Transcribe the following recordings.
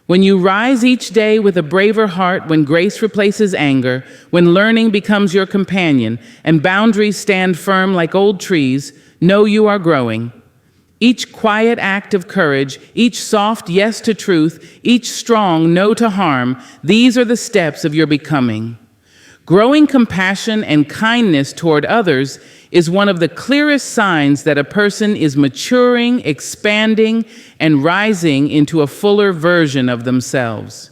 When you rise each day with a braver heart, when grace replaces anger, when learning becomes your companion, and boundaries stand firm like old trees, know you are growing. Each quiet act of courage, each soft yes to truth, each strong no to harm, these are the steps of your becoming. Growing compassion and kindness toward others is one of the clearest signs that a person is maturing, expanding, and rising into a fuller version of themselves.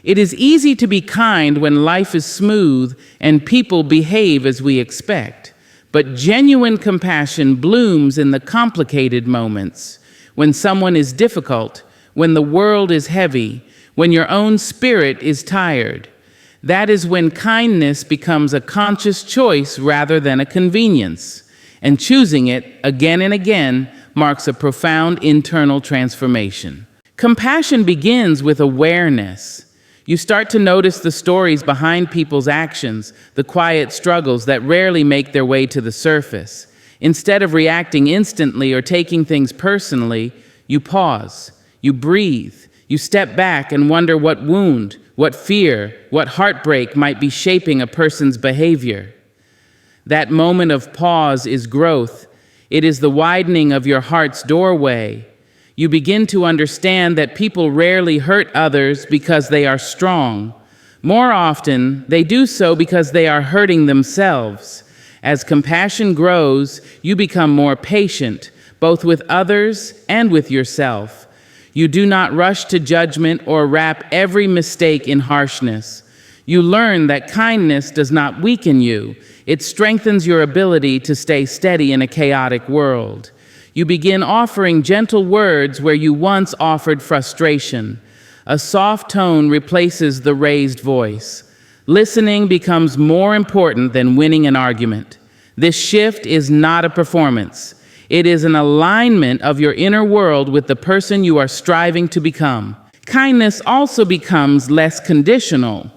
It is easy to be kind when life is smooth and people behave as we expect. But genuine compassion blooms in the complicated moments, when someone is difficult, when the world is heavy, when your own spirit is tired. That is when kindness becomes a conscious choice rather than a convenience. And choosing it again and again marks a profound internal transformation. Compassion begins with awareness. You start to notice the stories behind people's actions, the quiet struggles that rarely make their way to the surface. Instead of reacting instantly or taking things personally, you pause, you breathe, you step back and wonder what wound, what fear, what heartbreak might be shaping a person's behavior. That moment of pause is growth. It is the widening of your heart's doorway. You begin to understand that people rarely hurt others because they are strong. More often, they do so because they are hurting themselves. As compassion grows, you become more patient, both with others and with yourself. You do not rush to judgment or wrap every mistake in harshness. You learn that kindness does not weaken you. It strengthens your ability to stay steady in a chaotic world. You begin offering gentle words where you once offered frustration. A soft tone replaces the raised voice. Listening becomes more important than winning an argument. This shift is not a performance. It is an alignment of your inner world with the person you are striving to become. Kindness also becomes less conditional.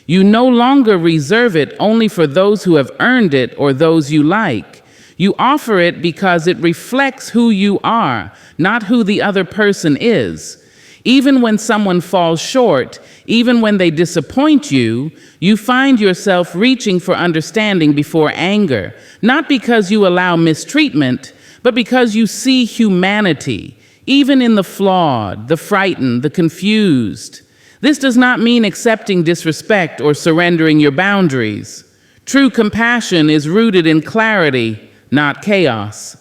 You no longer reserve it only for those who have earned it or those you like. You offer it because it reflects who you are, not who the other person is. Even when someone falls short, even when they disappoint you, you find yourself reaching for understanding before anger, not because you allow mistreatment, but because you see humanity, even in the flawed, the frightened, the confused. This does not mean accepting disrespect or surrendering your boundaries. True compassion is rooted in clarity, not chaos.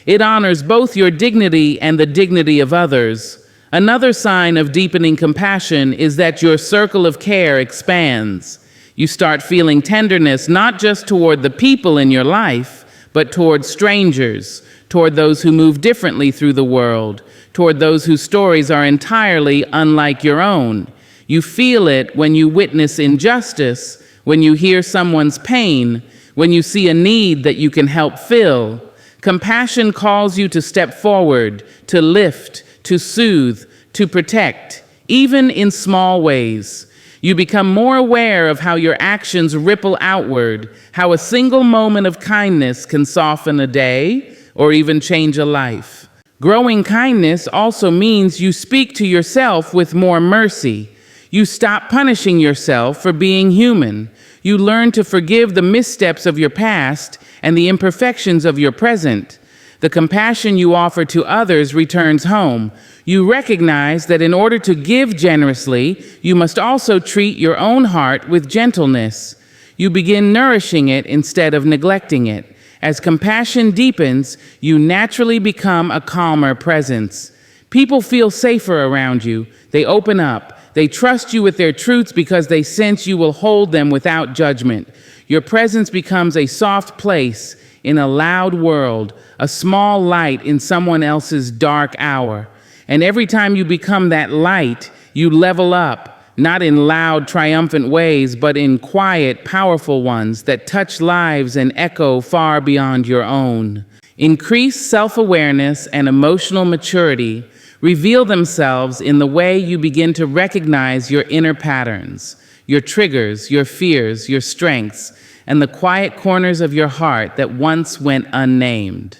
It honors both your dignity and the dignity of others. Another sign of deepening compassion is that your circle of care expands. You start feeling tenderness not just toward the people in your life, but toward strangers, toward those who move differently through the world, toward those whose stories are entirely unlike your own. You feel it when you witness injustice, when you hear someone's pain, when you see a need that you can help fill. Compassion calls you to step forward, to lift, to soothe, to protect, even in small ways. You become more aware of how your actions ripple outward, how a single moment of kindness can soften a day or even change a life. Growing kindness also means you speak to yourself with more mercy. You stop punishing yourself for being human. You learn to forgive the missteps of your past and the imperfections of your present. The compassion you offer to others returns home. You recognize that in order to give generously, you must also treat your own heart with gentleness. You begin nourishing it instead of neglecting it. As compassion deepens, you naturally become a calmer presence. People feel safer around you. They open up. They trust you with their truths because they sense you will hold them without judgment. Your presence becomes a soft place in a loud world, a small light in someone else's dark hour. And every time you become that light, you level up, not in loud, triumphant ways, but in quiet, powerful ones that touch lives and echo far beyond your own. Increased self-awareness and emotional maturity reveal themselves in the way you begin to recognize your inner patterns, your triggers, your fears, your strengths, and the quiet corners of your heart that once went unnamed.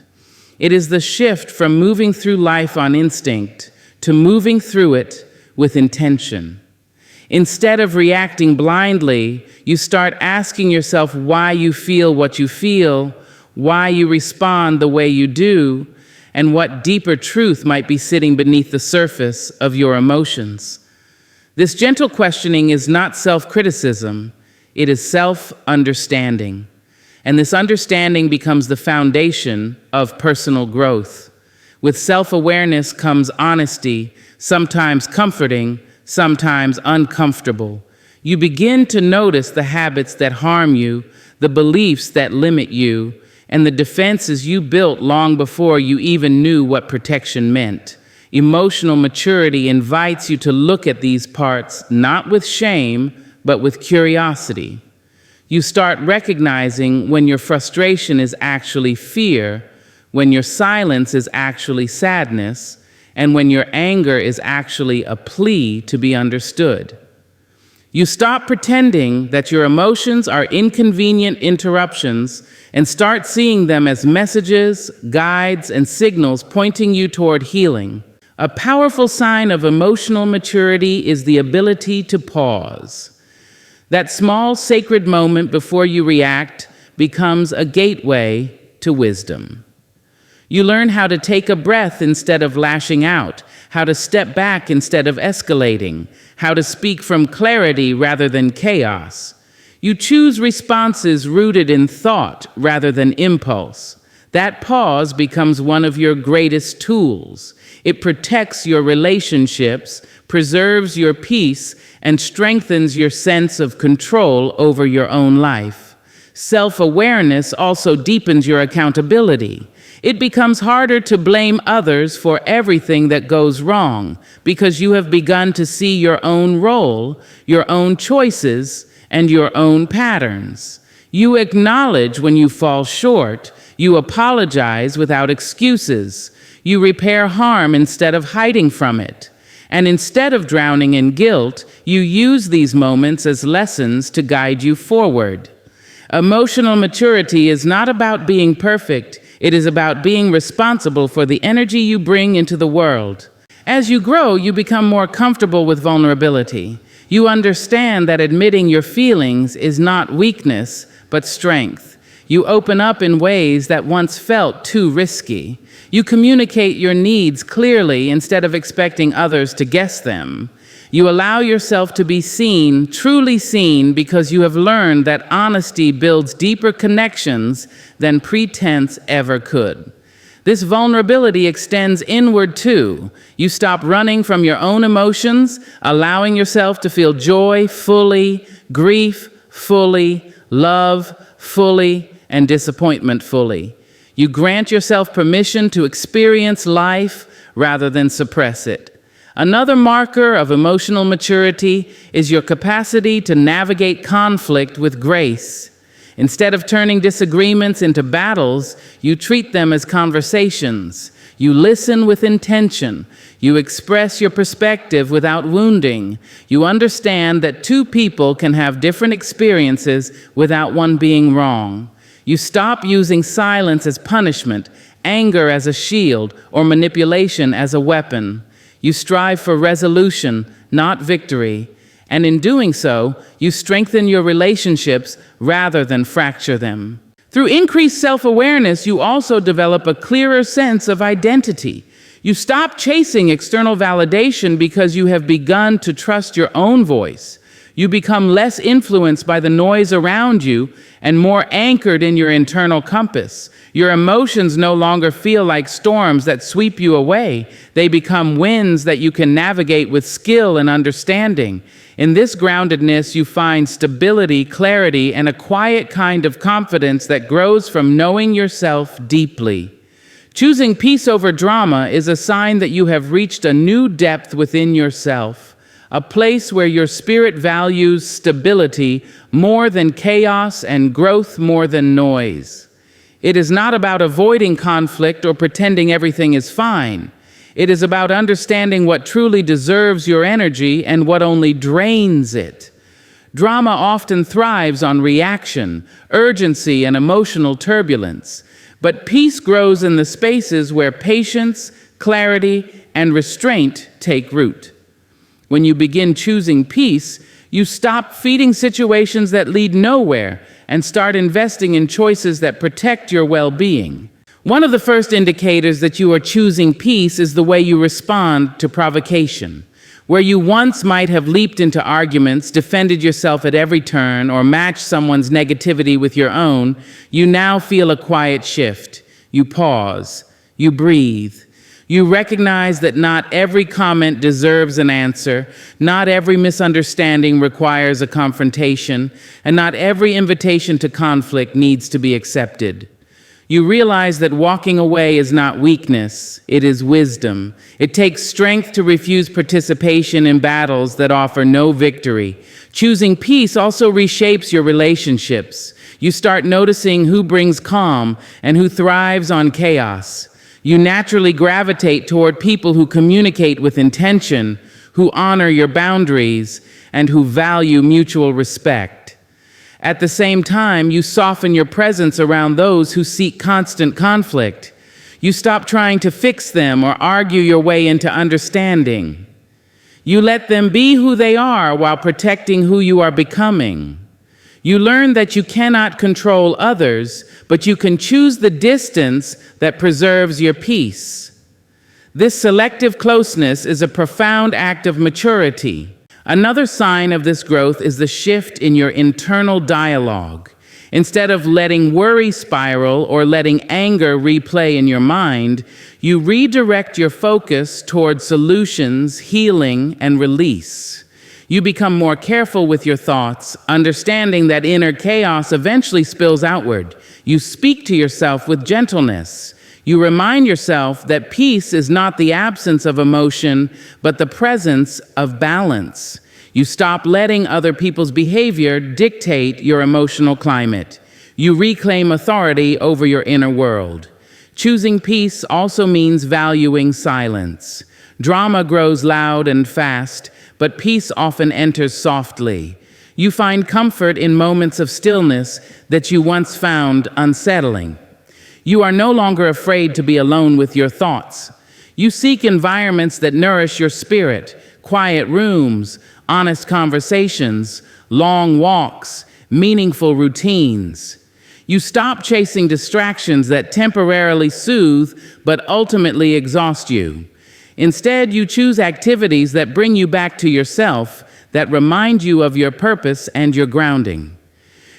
It is the shift from moving through life on instinct to moving through it with intention. Instead of reacting blindly, you start asking yourself why you feel what you feel, why you respond the way you do, and what deeper truth might be sitting beneath the surface of your emotions. This gentle questioning is not self-criticism, it is self-understanding. And this understanding becomes the foundation of personal growth. With self-awareness comes honesty, sometimes comforting, sometimes uncomfortable. You begin to notice the habits that harm you, the beliefs that limit you, and the defenses you built long before you even knew what protection meant. Emotional maturity invites you to look at these parts not with shame, but with curiosity. You start recognizing when your frustration is actually fear, when your silence is actually sadness, and when your anger is actually a plea to be understood. You stop pretending that your emotions are inconvenient interruptions and start seeing them as messages, guides, and signals pointing you toward healing. A powerful sign of emotional maturity is the ability to pause. That small sacred moment before you react becomes a gateway to wisdom. You learn how to take a breath instead of lashing out, how to step back instead of escalating, how to speak from clarity rather than chaos. You choose responses rooted in thought rather than impulse. That pause becomes one of your greatest tools. It protects your relationships, preserves your peace, and strengthens your sense of control over your own life. Self-awareness also deepens your accountability. It becomes harder to blame others for everything that goes wrong because you have begun to see your own role, your own choices, and your own patterns. You acknowledge when you fall short. You apologize without excuses. You repair harm instead of hiding from it. And instead of drowning in guilt, you use these moments as lessons to guide you forward. Emotional maturity is not about being perfect. It is about being responsible for the energy you bring into the world. As you grow, you become more comfortable with vulnerability. You understand that admitting your feelings is not weakness, but strength. You open up in ways that once felt too risky. You communicate your needs clearly instead of expecting others to guess them. You allow yourself to be seen, truly seen, because you have learned that honesty builds deeper connections than pretense ever could. This vulnerability extends inward too. You stop running from your own emotions, allowing yourself to feel joy fully, grief fully, love fully, and disappointment fully. You grant yourself permission to experience life rather than suppress it. Another marker of emotional maturity is your capacity to navigate conflict with grace. Instead of turning disagreements into battles, you treat them as conversations. You listen with intention. You express your perspective without wounding. You understand that two people can have different experiences without one being wrong. You stop using silence as punishment, anger as a shield, or manipulation as a weapon. You strive for resolution, not victory. And in doing so, you strengthen your relationships rather than fracture them. Through increased self-awareness, you also develop a clearer sense of identity. You stop chasing external validation because you have begun to trust your own voice. You become less influenced by the noise around you and more anchored in your internal compass. Your emotions no longer feel like storms that sweep you away. They become winds that you can navigate with skill and understanding. In this groundedness, you find stability, clarity, and a quiet kind of confidence that grows from knowing yourself deeply. Choosing peace over drama is a sign that you have reached a new depth within yourself, a place where your spirit values stability more than chaos and growth more than noise. It is not about avoiding conflict or pretending everything is fine. It is about understanding what truly deserves your energy and what only drains it. Drama often thrives on reaction, urgency, and emotional turbulence. But peace grows in the spaces where patience, clarity, and restraint take root. When you begin choosing peace, you stop feeding situations that lead nowhere and start investing in choices that protect your well-being. One of the first indicators that you are choosing peace is the way you respond to provocation. Where you once might have leaped into arguments, defended yourself at every turn, or matched someone's negativity with your own, you now feel a quiet shift. You pause. You breathe. You recognize that not every comment deserves an answer, not every misunderstanding requires a confrontation, and not every invitation to conflict needs to be accepted. You realize that walking away is not weakness, it is wisdom. It takes strength to refuse participation in battles that offer no victory. Choosing peace also reshapes your relationships. You start noticing who brings calm and who thrives on chaos. You naturally gravitate toward people who communicate with intention, who honor your boundaries, and who value mutual respect. At the same time, you soften your presence around those who seek constant conflict. You stop trying to fix them or argue your way into understanding. You let them be who they are while protecting who you are becoming. You learn that you cannot control others, but you can choose the distance that preserves your peace. This selective closeness is a profound act of maturity. Another sign of this growth is the shift in your internal dialogue. Instead of letting worry spiral or letting anger replay in your mind, you redirect your focus toward solutions, healing, and release. You become more careful with your thoughts, understanding that inner chaos eventually spills outward. You speak to yourself with gentleness. You remind yourself that peace is not the absence of emotion, but the presence of balance. You stop letting other people's behavior dictate your emotional climate. You reclaim authority over your inner world. Choosing peace also means valuing silence. Drama grows loud and fast, but peace often enters softly. You find comfort in moments of stillness that you once found unsettling. You are no longer afraid to be alone with your thoughts. You seek environments that nourish your spirit, quiet rooms, honest conversations, long walks, meaningful routines. You stop chasing distractions that temporarily soothe but ultimately exhaust you. Instead, you choose activities that bring you back to yourself, that remind you of your purpose and your grounding.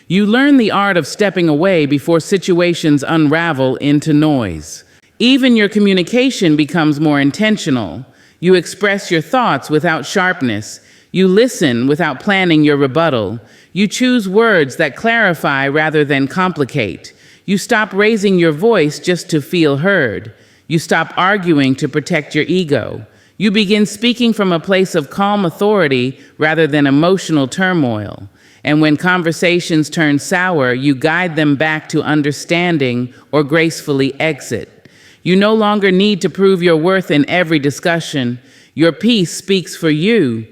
You learn the art of stepping away before situations unravel into noise. Even your communication becomes more intentional. You express your thoughts without sharpness. You listen without planning your rebuttal. You choose words that clarify rather than complicate. You stop raising your voice just to feel heard. You stop arguing to protect your ego. You begin speaking from a place of calm authority rather than emotional turmoil. And when conversations turn sour, you guide them back to understanding or gracefully exit. You no longer need to prove your worth in every discussion. Your peace speaks for you.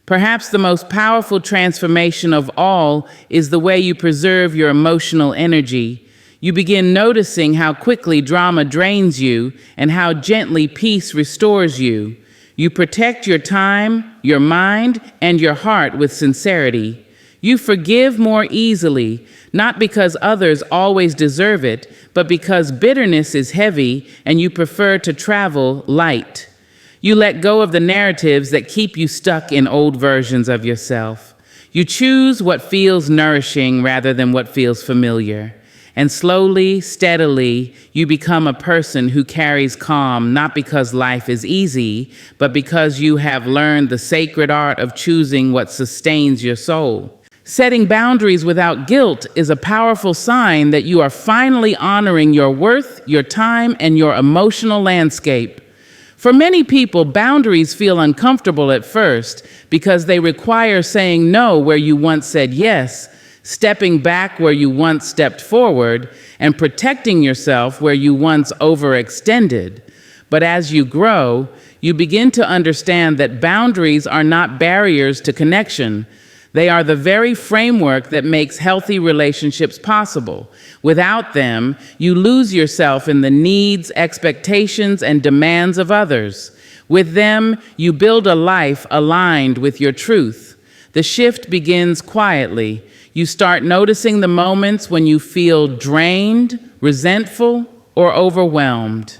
Perhaps the most powerful transformation of all is the way you preserve your emotional energy. You begin noticing how quickly drama drains you and how gently peace restores you. You protect your time, your mind, and your heart with sincerity. You forgive more easily, not because others always deserve it, but because bitterness is heavy and you prefer to travel light. You let go of the narratives that keep you stuck in old versions of yourself. You choose what feels nourishing rather than what feels familiar. And slowly, steadily, you become a person who carries calm, not because life is easy, but because you have learned the sacred art of choosing what sustains your soul. Setting boundaries without guilt is a powerful sign that you are finally honoring your worth, your time, and your emotional landscape. For many people, boundaries feel uncomfortable at first because they require saying no where you once said yes, stepping back where you once stepped forward, and protecting yourself where you once overextended. But as you grow, you begin to understand that boundaries are not barriers to connection. They are the very framework that makes healthy relationships possible. Without them, you lose yourself in the needs, expectations, and demands of others. With them, you build a life aligned with your truth. The shift begins quietly. You start noticing the moments when you feel drained, resentful, or overwhelmed.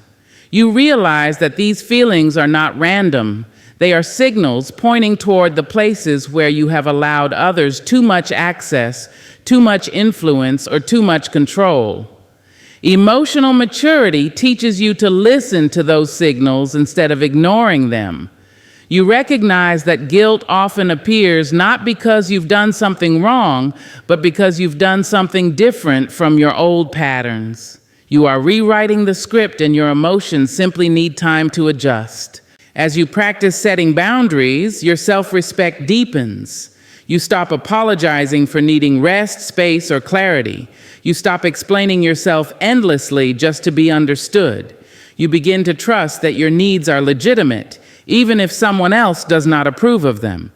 You realize that these feelings are not random. They are signals pointing toward the places where you have allowed others too much access, too much influence, or too much control. Emotional maturity teaches you to listen to those signals instead of ignoring them. You recognize that guilt often appears not because you've done something wrong, but because you've done something different from your old patterns. You are rewriting the script, and your emotions simply need time to adjust. As you practice setting boundaries, your self-respect deepens. You stop apologizing for needing rest, space, or clarity. You stop explaining yourself endlessly just to be understood. You begin to trust that your needs are legitimate, even if someone else does not approve of them.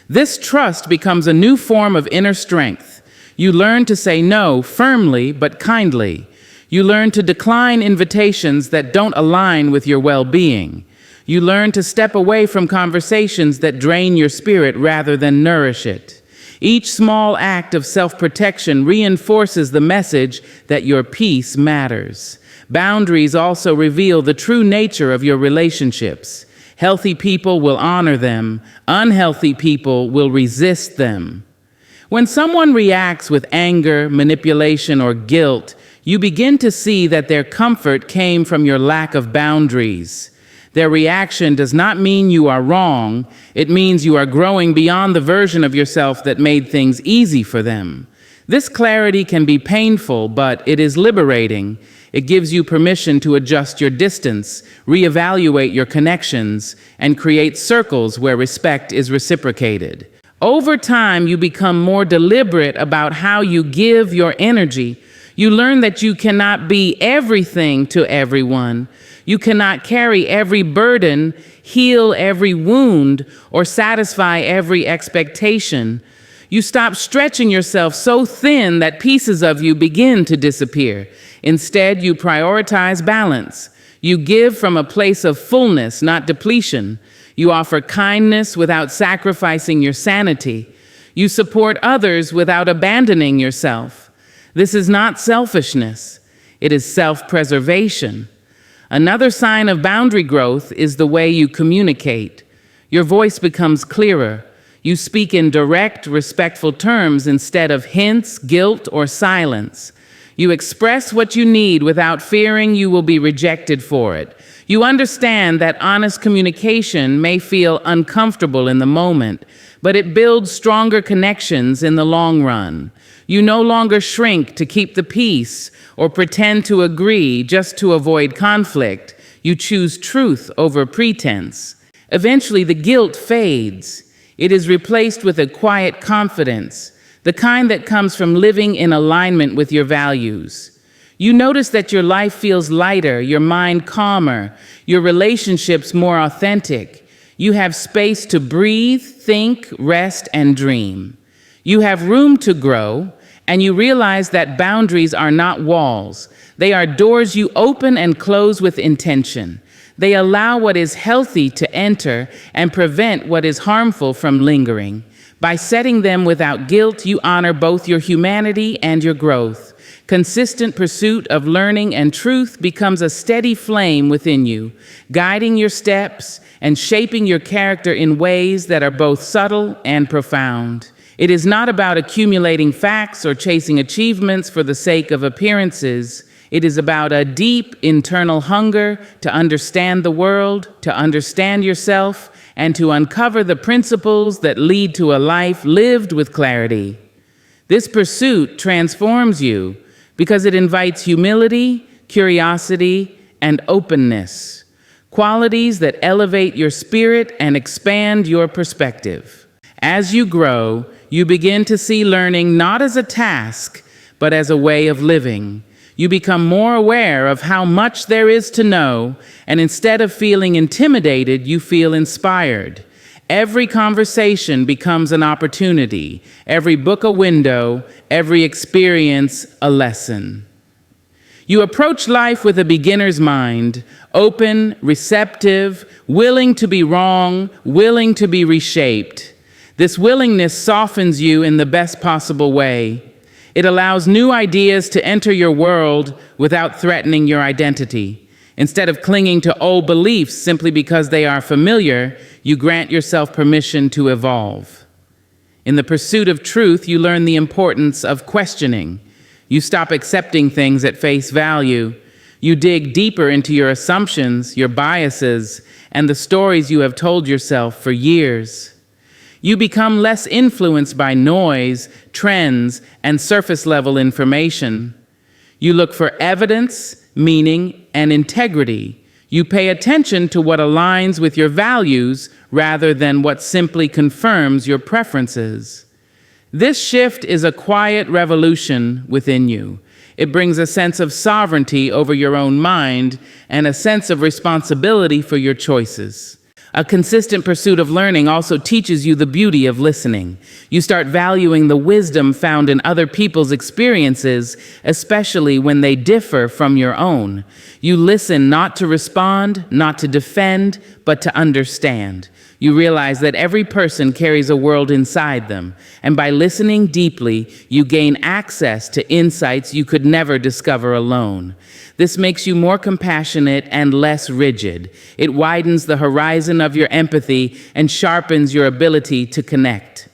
This trust becomes a new form of inner strength. You learn to say no firmly but kindly. You learn to decline invitations that don't align with your well-being. You learn to step away from conversations that drain your spirit rather than nourish it. Each small act of self-protection reinforces the message that your peace matters. Boundaries also reveal the true nature of your relationships. Healthy people will honor them. Unhealthy people will resist them. When someone reacts with anger, manipulation, or guilt, you begin to see that their comfort came from your lack of boundaries. Their reaction does not mean you are wrong. It means you are growing beyond the version of yourself that made things easy for them. This clarity can be painful, but it is liberating. It gives you permission to adjust your distance, reevaluate your connections, and create circles where respect is reciprocated. Over time, you become more deliberate about how you give your energy. You learn that you cannot be everything to everyone. You cannot carry every burden, heal every wound, or satisfy every expectation. You stop stretching yourself so thin that pieces of you begin to disappear. Instead, you prioritize balance. You give from a place of fullness, not depletion. You offer kindness without sacrificing your sanity. You support others without abandoning yourself. This is not selfishness. It is self-preservation. Another sign of boundary growth is the way you communicate. Your voice becomes clearer. You speak in direct, respectful terms instead of hints, guilt, or silence. You express what you need without fearing you will be rejected for it. You understand that honest communication may feel uncomfortable in the moment, but it builds stronger connections in the long run. You no longer shrink to keep the peace or pretend to agree just to avoid conflict. You choose truth over pretense. Eventually, the guilt fades. It is replaced with a quiet confidence, the kind that comes from living in alignment with your values. You notice that your life feels lighter, your mind calmer, your relationships more authentic. You have space to breathe, think, rest, and dream. You have room to grow, and you realize that boundaries are not walls. They are doors you open and close with intention. They allow what is healthy to enter and prevent what is harmful from lingering. By setting them without guilt, you honor both your humanity and your growth. Consistent pursuit of learning and truth becomes a steady flame within you, guiding your steps and shaping your character in ways that are both subtle and profound. It is not about accumulating facts or chasing achievements for the sake of appearances. It is about a deep internal hunger to understand the world, to understand yourself, and to uncover the principles that lead to a life lived with clarity. This pursuit transforms you because it invites humility, curiosity, and openness, qualities that elevate your spirit and expand your perspective. As you grow, you begin to see learning not as a task, but as a way of living. You become more aware of how much there is to know, and instead of feeling intimidated, you feel inspired. Every conversation becomes an opportunity, every book a window, every experience a lesson. You approach life with a beginner's mind, open, receptive, willing to be wrong, willing to be reshaped. This willingness softens you in the best possible way. It allows new ideas to enter your world without threatening your identity. Instead of clinging to old beliefs simply because they are familiar, you grant yourself permission to evolve. In the pursuit of truth, you learn the importance of questioning. You stop accepting things at face value. You dig deeper into your assumptions, your biases, and the stories you have told yourself for years. You become less influenced by noise, trends, and surface-level information. You look for evidence, meaning, and integrity. You pay attention to what aligns with your values rather than what simply confirms your preferences. This shift is a quiet revolution within you. It brings a sense of sovereignty over your own mind and a sense of responsibility for your choices. A consistent pursuit of learning also teaches you the beauty of listening. You start valuing the wisdom found in other people's experiences, especially when they differ from your own. You listen not to respond, not to defend, but to understand. You realize that every person carries a world inside them, and by listening deeply, you gain access to insights you could never discover alone. This makes you more compassionate and less rigid. It widens the horizon of your empathy and sharpens your ability to connect.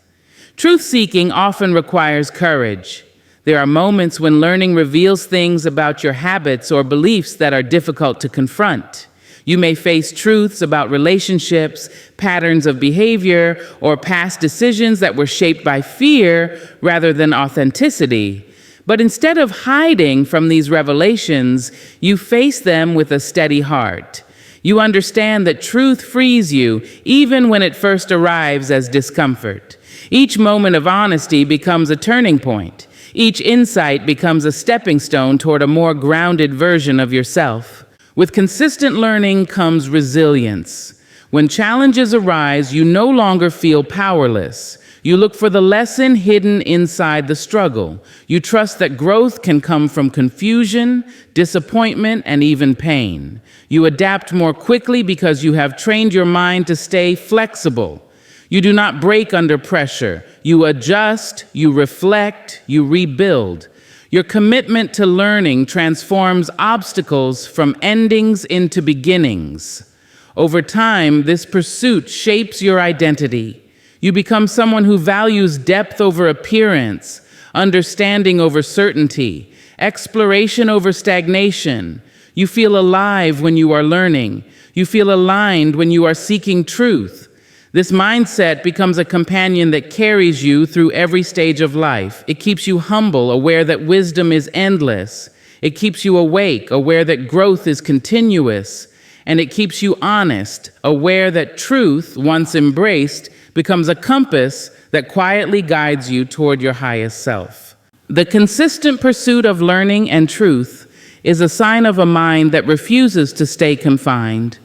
Truth-seeking often requires courage. There are moments when learning reveals things about your habits or beliefs that are difficult to confront. You may face truths about relationships, patterns of behavior, or past decisions that were shaped by fear rather than authenticity. But instead of hiding from these revelations, you face them with a steady heart. You understand that truth frees you, even when it first arrives as discomfort. Each moment of honesty becomes a turning point. Each insight becomes a stepping stone toward a more grounded version of yourself. With consistent learning comes resilience. When challenges arise, you no longer feel powerless. You look for the lesson hidden inside the struggle. You trust that growth can come from confusion, disappointment, and even pain. You adapt more quickly because you have trained your mind to stay flexible. You do not break under pressure. You adjust, you reflect, you rebuild. Your commitment to learning transforms obstacles from endings into beginnings. Over time, this pursuit shapes your identity. You become someone who values depth over appearance, understanding over certainty, exploration over stagnation. You feel alive when you are learning. You feel aligned when you are seeking truth. This mindset becomes a companion that carries you through every stage of life. It keeps you humble, aware that wisdom is endless. It keeps you awake, aware that growth is continuous. And it keeps you honest, aware that truth, once embraced, becomes a compass that quietly guides you toward your highest self. The consistent pursuit of learning and truth is a sign of a mind that refuses to stay confined,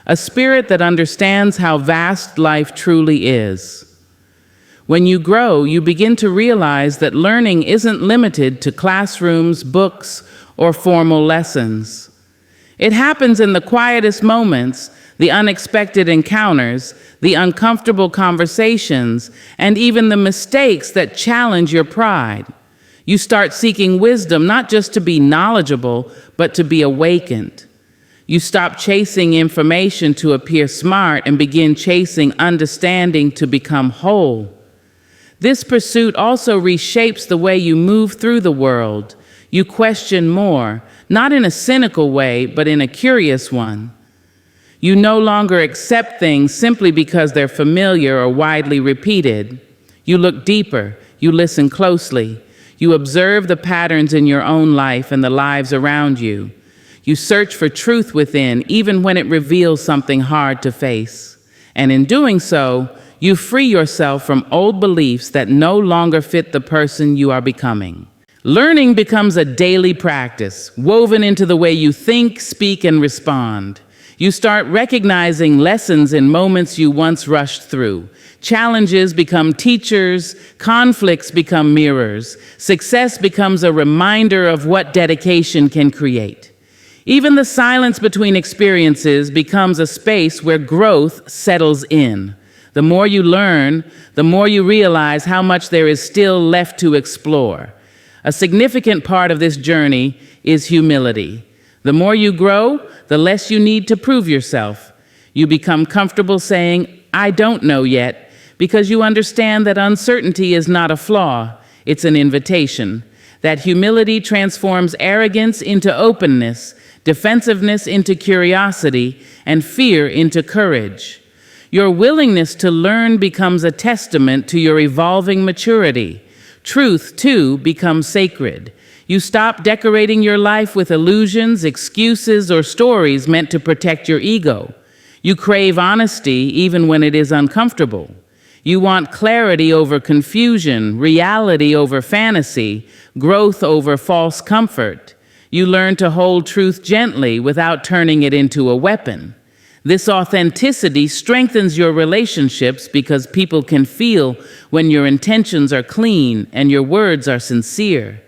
a spirit that understands how vast life truly is. When you grow, you begin to realize that learning isn't limited to classrooms, books, or formal lessons. It happens in the quietest moments, the unexpected encounters, the uncomfortable conversations, and even the mistakes that challenge your pride. You start seeking wisdom not just to be knowledgeable, but to be awakened. You stop chasing information to appear smart and begin chasing understanding to become whole. This pursuit also reshapes the way you move through the world. You question more, not in a cynical way, but in a curious one. You no longer accept things simply because they're familiar or widely repeated. You look deeper, you listen closely, you observe the patterns in your own life and the lives around you. You search for truth within, even when it reveals something hard to face. And in doing so, you free yourself from old beliefs that no longer fit the person you are becoming. Learning becomes a daily practice, woven into the way you think, speak, and respond. You start recognizing lessons in moments you once rushed through. Challenges become teachers, conflicts become mirrors, success becomes a reminder of what dedication can create. Even the silence between experiences becomes a space where growth settles in. The more you learn, the more you realize how much there is still left to explore. A significant part of this journey is humility. The more you grow, the less you need to prove yourself. You become comfortable saying, "I don't know yet," because you understand that uncertainty is not a flaw, it's an invitation. That humility transforms arrogance into openness, defensiveness into curiosity, and fear into courage. Your willingness to learn becomes a testament to your evolving maturity. Truth, too, becomes sacred. You stop decorating your life with illusions, excuses, or stories meant to protect your ego. You crave honesty even when it is uncomfortable. You want clarity over confusion, reality over fantasy, growth over false comfort. You learn to hold truth gently without turning it into a weapon. This authenticity strengthens your relationships because people can feel when your intentions are clean and your words are sincere.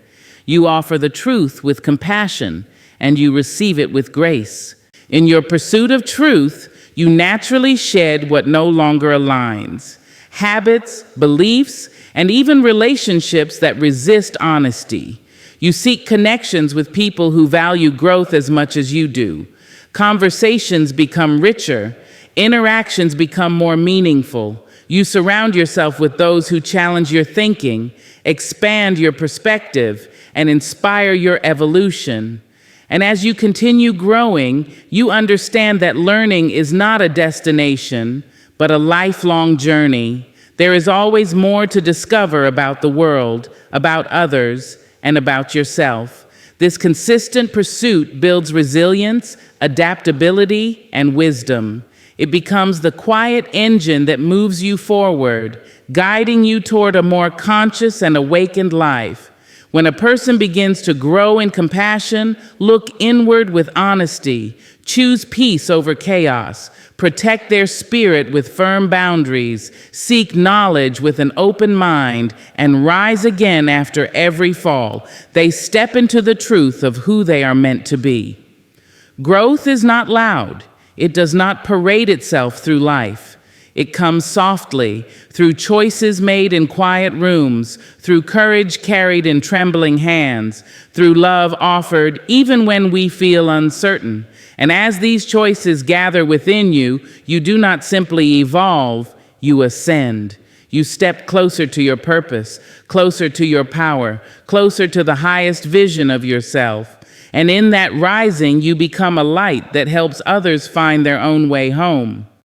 You offer the truth with compassion, and you receive it with grace. In your pursuit of truth, you naturally shed what no longer aligns. Habits, beliefs, and even relationships that resist honesty. You seek connections with people who value growth as much as you do. Conversations become richer. Interactions become more meaningful. You surround yourself with those who challenge your thinking, expand your perspective, and inspire your evolution. And as you continue growing, you understand that learning is not a destination, but a lifelong journey. There is always more to discover about the world, about others, and about yourself. This consistent pursuit builds resilience, adaptability, and wisdom. It becomes the quiet engine that moves you forward, guiding you toward a more conscious and awakened life. When a person begins to grow in compassion, look inward with honesty, choose peace over chaos, protect their spirit with firm boundaries, seek knowledge with an open mind, and rise again after every fall, they step into the truth of who they are meant to be. Growth is not loud. It does not parade itself through life. It comes softly, through choices made in quiet rooms, through courage carried in trembling hands, through love offered even when we feel uncertain. And as these choices gather within you, you do not simply evolve, you ascend. You step closer to your purpose, closer to your power, closer to the highest vision of yourself. And in that rising, you become a light that helps others find their own way home.